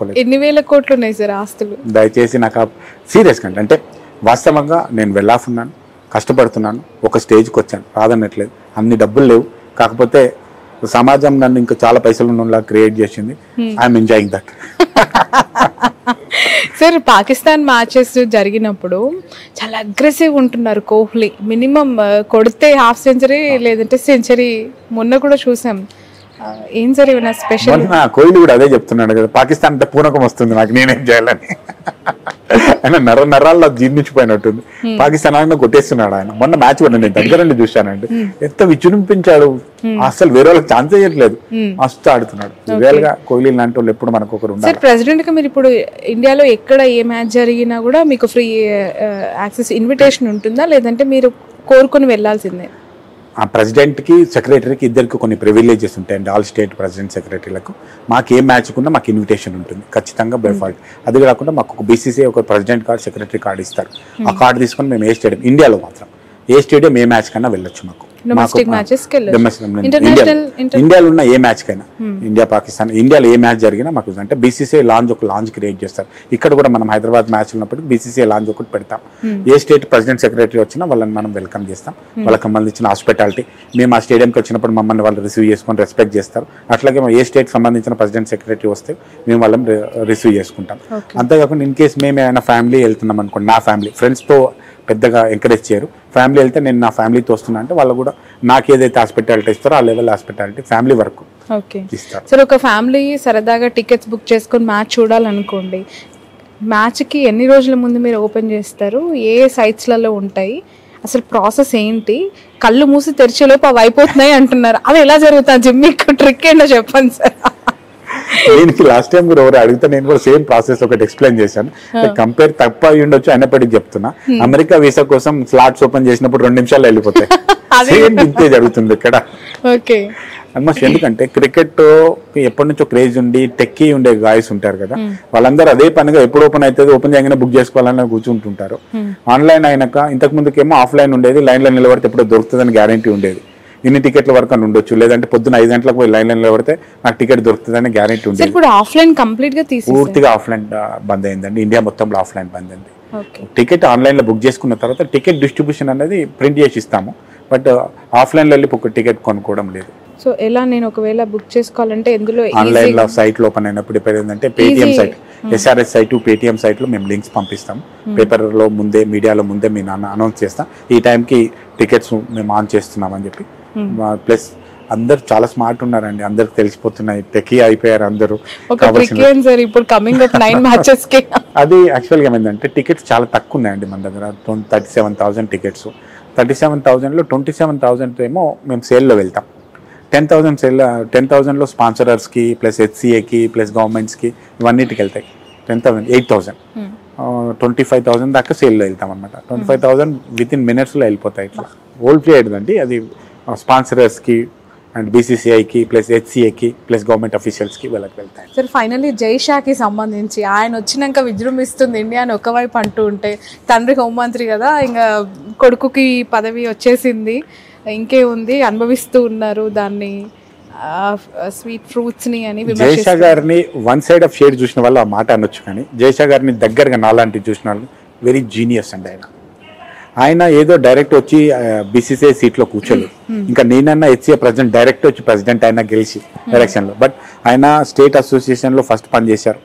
చెప్పుకోలేదు. ఎన్ని వేల కోట్లు ఉన్నాయి సార్ ఆస్తులు? దయచేసి నాకు సీరియస్గా అంటే వాస్తవంగా నేను వెళ్ళాఫ్ ఉన్నాను, కష్టపడుతున్నాను, ఒక స్టేజ్కి వచ్చాను, రాదనట్లేదు. అన్ని డబ్బులు లేవు, కాకపోతే సమాజం నన్ను ఇంకా చాలా పైసలు ఉన్నలా క్రియేట్ చేసింది. I'm enjoying that. Sir Pakistan matches జరిగినప్పుడు చాలా అగ్రెసివ్ ఉంటున్నారు కోహ్లీ. మినిమం కొడితే హాఫ్ సెంచరీ లేదంటే సెంచరీ. మొన్న కూడా చూసాం. ఏం సార్ ఏమైనా స్పెషల్? కోహ్లీ కూడా అదే చెప్తున్నాడు కదా, పాకిస్తాన్ అంటే పూనకం వస్తుంది నాకు, నేనేం చేయాలని. ఆయన నరాల్లో జీర్ణించిపోయినట్టుంది. పాకిస్తాన్ ఆయన కొట్టేస్తున్నాడు. ఆయన మొన్న మ్యాచ్ కూడా నేను దగ్గర నుండి చూశానండి, ఎంత విజృంభించాడు. అసలు వేరే వాళ్ళకి ఛాన్స్ ఇవ్వట్లేదు, మస్తు ఆడుతున్నాడు. రియల్ గా కోహ్లీ లాంటి వాళ్ళు ఎప్పుడు మనకు ఒకరు ఉన్నారు. సార్ ప్రెసిడెంట్ గా మీరు ఇప్పుడు ఇండియాలో ఎక్కడ ఏ మ్యాచ్ జరిగినా కూడా మీకు ఫ్రీ యాక్సెస్ ఇన్విటేషన్ ఉంటుందా, లేదంటే మీరు కోరుకొని వెళ్ళాల్సిందే? ఆ ప్రెసిడెంట్కి సెక్రటరీకి ఇద్దరికి కొన్ని ప్రివిలేజెస్ ఉంటాయండి. ఆల్ స్టేట్ ప్రెసిడెంట్ సెక్రటరీలకు మాకు ఏ మ్యాచ్ కున్నా మాకు ఇన్విటేషన్ ఉంటుంది ఖచ్చితంగా బై ఫాల్ట్. అది కాకుండా మాకు ఒక బీసీసీ ఒక ప్రెసిడెంట్ కార్డు, సెక్రటరీ కార్డు ఇస్తారు. ఆ కార్డు తీసుకొని మేము ఏ స్టేడియం, ఇండియాలో మాత్రం ఏ స్టేడియం ఏ మ్యాచ్ కన్నా వెళ్ళొచ్చు. మాకు ఇండియాలో ఉన్న ఏ మ్యాచ్ కైనా, ఇండియా పాకిస్తాన్, ఇండియాలో ఏ మ్యాచ్ జరిగినా మాకు అంటే బీసీసీఐ లాంజ్ ఒక లాంజ్ క్రియేట్ చేస్తారు. ఇక్కడ కూడా మనం హైదరాబాద్ మ్యాచ్ ఉన్నప్పుడు బీసీసీఐ లాంజ్ ఒకటి పెడతాం. ఏ స్టేట్ ప్రెసిడెంట్ సెక్రటరీ వచ్చినా వాళ్ళని మనం వెల్కమ్ చేస్తాం. వాళ్ళకి సంబంధించిన హాస్పిటాలిటీ, మేము ఆ స్టేడియంకి వచ్చినప్పుడు మమ్మల్ని వాళ్ళు రిసీవ్ చేసుకొని రెస్పెక్ట్ చేస్తారు. అట్లాగే ఏ స్టేట్ సంబంధించిన ప్రెసిడెంట్ సెక్రటరీ వస్తే మేము వాళ్ళని రిసీవ్ చేసుకుంటాం. అంతేకాకుండా ఇన్ కేసు మేము ఏమైనా ఫ్యామిలీ వెళ్తున్నాం అనుకోండి, నా ఫ్యామిలీ ఫ్రెండ్స్తో పెద్దగా ఎంకరేజ్ చేయరు. ఫ్యామిలీ వెళ్తే నేను నా ఫ్యామిలీతో వస్తున్నా అంటే వాళ్ళు కూడా నాకు ఏదైతే హాస్పిటాలిటీ ఇస్తారో ఆ లెవెల్ హాస్పిటాలిటీ ఫ్యామిలీ వరకు ఇస్తారు. సార్ ఒక ఫ్యామిలీ సరదాగా టికెట్స్ బుక్ చేసుకొని మ్యాచ్ చూడాలనుకోండి, మ్యాచ్కి ఎన్ని రోజుల ముందు మీరు ఓపెన్ చేస్తారు? ఏ సైట్స్లలో ఉంటాయి? అసలు ప్రాసెస్ ఏంటి? కళ్ళు మూసి తెరిచేలోపు అవి అయిపోతున్నాయి అంటున్నారు, అది ఎలా జరుగుతుంది? మీకు ట్రిక్ ఏంటో చెప్పండి సార్. దీనికి లాస్ట్ టైం కూడా ఎవరు అడిగితే నేను కూడా సేమ్ ప్రాసెస్ ఒకటి ఎక్స్ప్లెయిన్ చేశాను. కంపేర్ తప్ప అయి ఉండొచ్చు, అయినప్పటికీ చెప్తున్నా. అమెరికా వీసా కోసం స్లాట్స్ ఓపెన్ చేసినప్పుడు 2 నిమిషాలు వెళ్ళిపోతాయి. సేమ్ ఇంతే జరుగుతుంది ఇక్కడ ఆల్మోస్ట్. ఎందుకంటే క్రికెట్ ఎప్పటి నుంచో క్రేజ్ ఉండి టెక్కీ ఉండే గాయస్ ఉంటారు కదా, వాళ్ళందరూ అదే పనిగా ఎప్పుడు ఓపెన్ అవుతుంది, ఓపెన్ చేయగానే బుక్ చేసుకోవాలని కూర్చుంటుంటారు. ఆన్లైన్ అయినాక ఇంతకు ముందుకేమో ఆఫ్లైన్ ఉండేది, లైన్లో నిలబడితే ఎప్పుడో దొరుకుతుందని గ్యారంటీ ఉండేది. ఇన్ని టికెట్ల వరకు అని ఉండొచ్చు, లేదంటే పొద్దున 5 గంటలకు పోయి లైన్లో నిలబడితే నాకు టికెట్ దొరుకుతుందని గ్యారంటీ ఉండేది. ఇప్పుడు ఆఫ్లైన్ కంప్లీట్ గా పూర్తిగా ఆఫ్లైన్ బంద్ అయిందండి. ఇండియా మొత్తంలో ఆఫ్లైన్ బంద్ అయింది. టికెట్ ఆన్లైన్లో బుక్ చేసుకున్న తర్వాత టికెట్ డిస్ట్రిబ్యూషన్ అనేది ప్రింట్ చేసి ఇస్తాము, బట్ ఆఫ్లైన్లో వెళ్ళి ఒక టికెట్ కొనుక్కోవడం లేదు. సో ఎలా నేను ఒకవేళ బుక్ చేసుకోవాలంటే ఎందులో ఆన్లైన్లో సైట్లు ఓపెన్ అయినప్పుడు ఇప్పుడు ఏంటంటే Paytm site, SRS site, Paytm సైట్లో మేము లింక్స్ పంపిస్తాము. పేపర్లో ముందే, మీడియాలో ముందే మీ అనౌన్స్ చేస్తాం, ఈ టైంకి టికెట్స్ మేము ఆన్ చేస్తున్నామని చెప్పి. ప్లస్ అందరు చాలా స్మార్ట్ ఉన్నారండి, అందరికి తెలిసిపోతున్నాయి, టెకీ అయిపోయారు అందరూ. అది యాక్చువల్గా ఏమైందంటే టికెట్స్ చాలా తక్కువ ఉన్నాయండి మన దగ్గర. 37,000 టికెట్స్. 37,000లో 27,000 ఏమో మేము సేల్లో వెళ్తాం. 10,000లో స్పాన్సరర్స్కి ప్లస్ హెచ్సిఏకి ప్లస్ గవర్నమెంట్స్కి ఇవన్నిటికి వెళ్తాయి. 8,000 25,000 దాకా సేల్లో వెళ్తాం అనమాట. 25,000 విత్ ఇన్ మినిట్స్లో వెళ్ళిపోతాయి. ఇట్లా ఓల్డ్ పీరియడ్ అండి అది. స్పాన్సరర్స్కి అండ్ బీసీసీఐకి ప్లస్ హెచ్సిఏకి ప్లస్ గవర్నమెంట్ అఫీషియల్స్కి వాళ్ళకి వెళ్తాయి. సార్ ఫైనల్లీ జైషాకి సంబంధించి ఆయన వచ్చినాక విజృంభిస్తుంది ఇండియా అని ఒకవైపు అంటూ ఉంటే, తండ్రి హోంమంత్రి కదా, ఇంకా కొడుకుకి పదవి వచ్చేసింది, ఇంకే ఉంది, అనుభవిస్తూ ఉన్నారు దాన్ని, స్వీట్ ఫ్రూట్స్ని అని. జైషా గారిని వన్ సైడ్ ఆఫ్ షేడ్ చూసిన వాళ్ళు ఆ మాట అనొచ్చు, కానీ జైషా గారిని దగ్గరగా నాలాంటి చూసిన వాళ్ళు వెరీ జీనియస్ అండి. ఆయన ఏదో డైరెక్ట్ వచ్చి బీసీసీఐ సీట్లో కూర్చోలేదు. ఇంకా నేనన్నా హెచ్సిఏ ప్రెసిడెంట్ డైరెక్ట్ వచ్చి ప్రెసిడెంట్ అయినా గెలిచి ఎలక్షన్లో. బట్ ఆయన స్టేట్ అసోసియేషన్లో ఫస్ట్ పని చేశారు,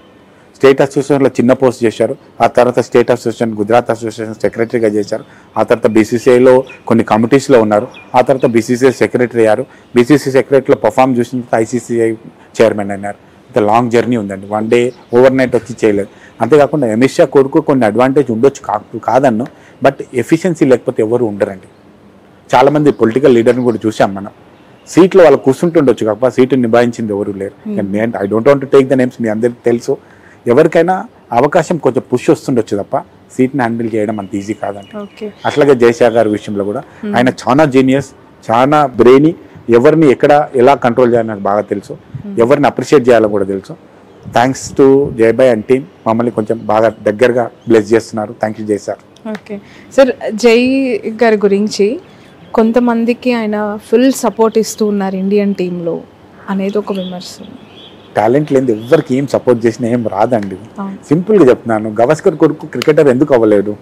స్టేట్ అసోసియేషన్లో చిన్న పోస్ట్ చేశారు, ఆ తర్వాత స్టేట్ అసోసియేషన్, గుజరాత్ అసోసియేషన్ సెక్రటరీగా చేశారు, ఆ తర్వాత బీసీసీఐలో కొన్ని కమిటీస్లో ఉన్నారు, ఆ తర్వాత బీసీసీఐ సెక్రటరీ అయ్యారు. బీసీసీ సెక్రటరీలో పర్ఫామ్ చూసిన తర్వాత ఐసీసీఐ చైర్మన్ అయినారు. ఇంత లాంగ్ జర్నీ ఉందండి, వన్ డే ఓవర్ నైట్ వచ్చి చేయలేదు. అంతేకాకుండా అమిత్ షా కొడుకు కొన్ని అడ్వాంటేజ్ ఉండొచ్చు, కాదన్ను, బట్ ఎఫిషియన్సీ లేకపోతే ఎవరు ఉండరండి. చాలామంది పొలిటికల్ లీడర్ని కూడా చూసాం మనం, సీట్లో వాళ్ళు కూర్చుంటుండొచ్చు కాకపోతే సీటు నిభాయించింది ఎవరు లేరు. I don't want to take the names, మీ అందరికి తెలుసు. ఎవరికైనా అవకాశం కొంచెం పుష్ వస్తుండొచ్చు తప్ప సీట్ని హ్యాండిల్ చేయడం అంత ఈజీ కాదండి. అట్లాగే జైషా గారి విషయంలో కూడా ఆయన చాలా జీనియస్, చాలా బ్రెయినీ, ఎవరిని ఎక్కడ ఎలా కంట్రోల్ చేయాలని నాకు బాగా తెలుసు, ఎవరిని అప్రిషియేట్ చేయాలో కూడా తెలుసు. థ్యాంక్స్ టు జైబాయ్ అండ్ టీమ్, మమ్మల్ని కొంచెం బాగా దగ్గరగా బ్లెస్ చేస్తున్నారు. థ్యాంక్ యూ జై సార్. ఓకే సార్, జై గారి గురించి కొంతమందికి ఆయన ఫుల్ సపోర్ట్ ఇస్తూ ఉన్నారు ఇండియన్ టీంలో అనేది ఒక విమర్శ. టాలెంట్ లేని ఎవరికి ఏం సపోర్ట్ చేసినా ఏం రాదండి. సింపుల్ గా చెప్తున్నాను, గవాస్కర్ కొడుకు క్రికెటర్ ఎందుకు అవ్వలేడు?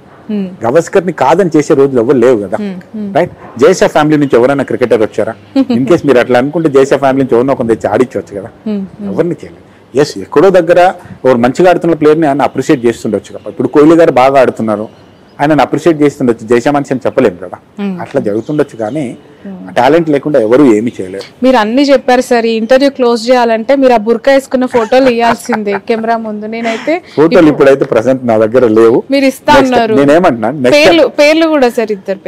గవాస్కర్ ని కాదని చేసే రోజులు ఎవరు లేవు కదా, రైట్? జయషా ఫ్యామిలీ నుంచి ఎవరైనా క్రికెటర్ వచ్చారా? ఇన్ కేస్ మీరు అట్లా అనుకుంటే జయషా ఫ్యామిలీ నుంచి ఎవరినో కొంత తెచ్చి ఆడించవచ్చు కదా, ఎవరిని చేయలేదు. ఎస్, ఎక్కడో దగ్గర ఎవరు మంచిగా ఆడుతున్న ప్లేయర్ని ఆయన అప్రిషియేట్ చేస్తుండొచ్చు కదా. ఇప్పుడు కోహ్లీ గారు బాగా ఆడుతున్నారు, ఆయన అప్రిషియేట్ చేస్తుండొచ్చు, జయషా మనిషి అని చెప్పలేము కదా, అట్లా జరుగుతుండొచ్చు. కానీ టాలెంట్ లేకుండా ఎవరు ఏమి చేయలేరు. మీరు అన్ని చెప్పారు సార్. ఈ ఇంటర్వ్యూ క్లోజ్ చేయాలంటే మీరు ఆ బుర్కా వేసుకున్న ఫోటోలు ఇవ్వాల్సిందే కెమెరా ముందు. నేనైతే ఫోటోలు ఇప్పుడైతే ప్రెసెంట్ నా దగ్గర లేవు. మీరు ఇస్తా అన్నారు. నేనేమంటున్నాను, పేర్లు కూడా సార్, ఇద్దరు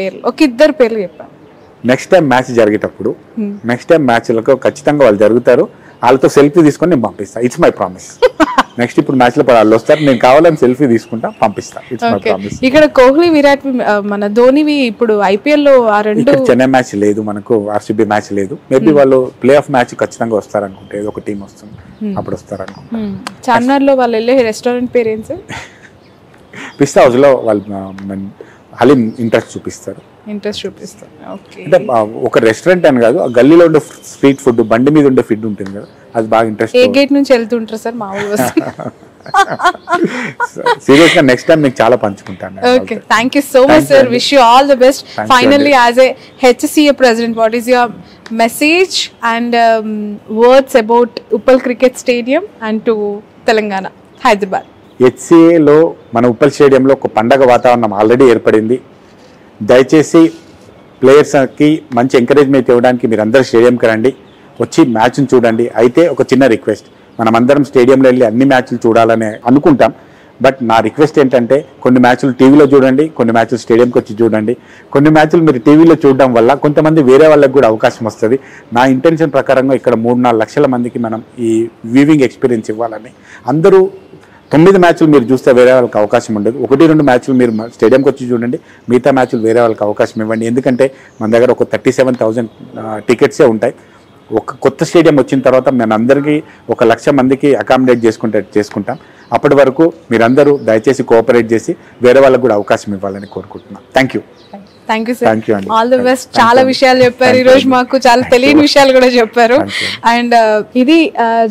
పేర్లు చెప్పాను. నెక్స్ట్ టైం మ్యాచ్ జరిగేటప్పుడు, నెక్స్ట్ టైం మ్యాచ్లకు ఖచ్చితంగా వాళ్ళు జరుగుతారు, వాళ్ళతో సెల్ఫీ తీసుకొని నేను పంపిస్తా. It's my promise. నెక్స్ట్ ఇప్పుడు మ్యాచ్ లో వాళ్ళు వస్తారు, నేను కావాలని సెల్ఫీ తీసుకుంటా, పంపిస్తా. It's my promise. ఇక్కడ కోహ్లీ, విరాట్, మన ధోనివి ఇప్పుడు ఐపీఎల్ లో ఆ రెండు, చెన్నై మ్యాచ్ లేదు మనకు, ఆర్సీబీ మ్యాచ్ లేదు. మేబీ వాళ్ళు ప్లే ఆఫ్ మ్యాచ్ ఖచ్చితంగా వస్తారనుకుంటే, ఏదో ఒక టీం వస్తుంది, అప్పుడు వస్తారనుకుంటా. చార్మినార్ లో వాళ్ళు వెళ్ళే రెస్టారెంట్ పేరు ఏం సార్? పిస్తా హౌస్ లో వాళ్ళు హలీం ఇంట్రెస్ట్ చూపిస్తారు. అంటే ఒక రెస్టారెంట్ అని కాదు, గల్లీలో ఉండే స్ట్రీట్ ఫుడ్, బండి మీద ఉండే ఫుడ్ ఉంటుంది కదా, అది బాగా ఇంట్రెస్ట్. ఏ గేట్ నుంచి వెళ్తుంటారు సార్ మామూలుగా? సీరియస్ గా నెక్స్ట్ టైం మీకు చాలా పంచుకుంటాను. Okay, thank you so much sir. Wish you all the best. Finally as a HCA president, what is your message and words about Uppal Cricket Stadium and to Telangana, Hyderabad? HCA లో మన ఉప్పల్ స్టేడియంలో ఒక పండగ వాతావరణం already ఏర్పడింది. దయచేసి ప్లేయర్స్కి మంచి encouragement ఇవ్వడానికి మీరు అందరూ స్టేడియంకి రండి, వచ్చి మ్యాచ్ని చూడండి. అయితే ఒక చిన్న రిక్వెస్ట్, మనమందరం స్టేడియంలో వెళ్ళి అన్ని మ్యాచ్లు చూడాలని అనుకుంటాం, బట్ నా రిక్వెస్ట్ ఏంటంటే కొన్ని మ్యాచ్లు టీవీలో చూడండి, కొన్ని మ్యాచ్లు స్టేడియంకి వచ్చి చూడండి. కొన్ని మ్యాచ్లు మీరు టీవీలో చూడడం వల్ల కొంతమంది వేరే వాళ్ళకి కూడా అవకాశం వస్తుంది. నా ఇంటెన్షన్ ప్రకారంగా ఇక్కడ 3-4 లక్షల మందికి మనం ఈ వ్యూవింగ్ ఎక్స్పీరియన్స్ ఇవ్వాలని. అందరూ 9 మ్యాచ్లు మీరు చూస్తే వేరే వాళ్ళకి అవకాశం ఉండదు. 1-2 మ్యాచ్లు మీరు స్టేడియంకి వచ్చి చూడండి, మిగతా మ్యాచ్లు వేరే వాళ్ళకి అవకాశం ఇవ్వండి. ఎందుకంటే మన దగ్గర ఒక 37,000 టికెట్సే ఉంటాయి. ఒక కొత్త స్టేడియం వచ్చిన తర్వాత మనందరికీ 1,00,000 మందికి అకామిడేట్ చేసుకుంటాం. అప్పటి వరకు మీరందరూ దయచేసి కోఆపరేట్ చేసి వేరే వాళ్ళకు కూడా అవకాశం ఇవ్వాలని కోరుకుంటున్నాను. Thank you. Thank you sir, all the best. చాలా విషయాలు చెప్పారు ఈ రోజు, మాకు చాలా తెలియని విషయాలు కూడా చెప్పారు. అండ్ ఇది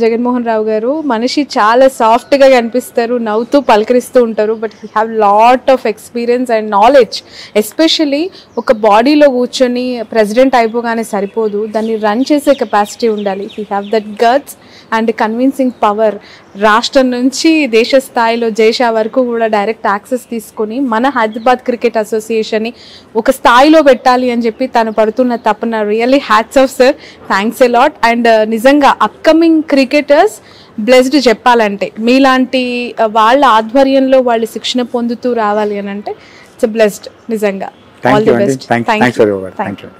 జగన్మోహన్ రావు గారు. మనిషి చాలా సాఫ్ట్ గా కనిపిస్తారు, నవ్వుతూ పలకరిస్తూ ఉంటారు, but he have lot of experience and knowledge. Especially ఒక బాడీలో కూర్చొని ప్రెసిడెంట్ అయిపోగానే సరిపోదు, దాన్ని రన్ చేసే కెపాసిటీ ఉండాలి. He have that guts and convincing power. రాష్ట్రం నుంచి దేశ స్థాయిలో జైషా వరకు కూడా డైరెక్ట్ యాక్సెస్ తీసుకొని మన హైదరాబాద్ క్రికెట్ అసోసియేషన్ని ఒక స్థాయిలో పెట్టాలి అని చెప్పి తను పడుతున్న తపన really hats off sir. Thanks a lot. And నిజంగా అప్కమింగ్ క్రికెటర్స్ బ్లెస్డ్ చెప్పాలంటే, మీలాంటి వాళ్ళ ఆధ్వర్యంలో వాళ్ళు శిక్షణ పొందుతూ రావాలి అని అంటే ఇట్స్ బ్లెస్డ్ నిజంగా. All the best. Thank you.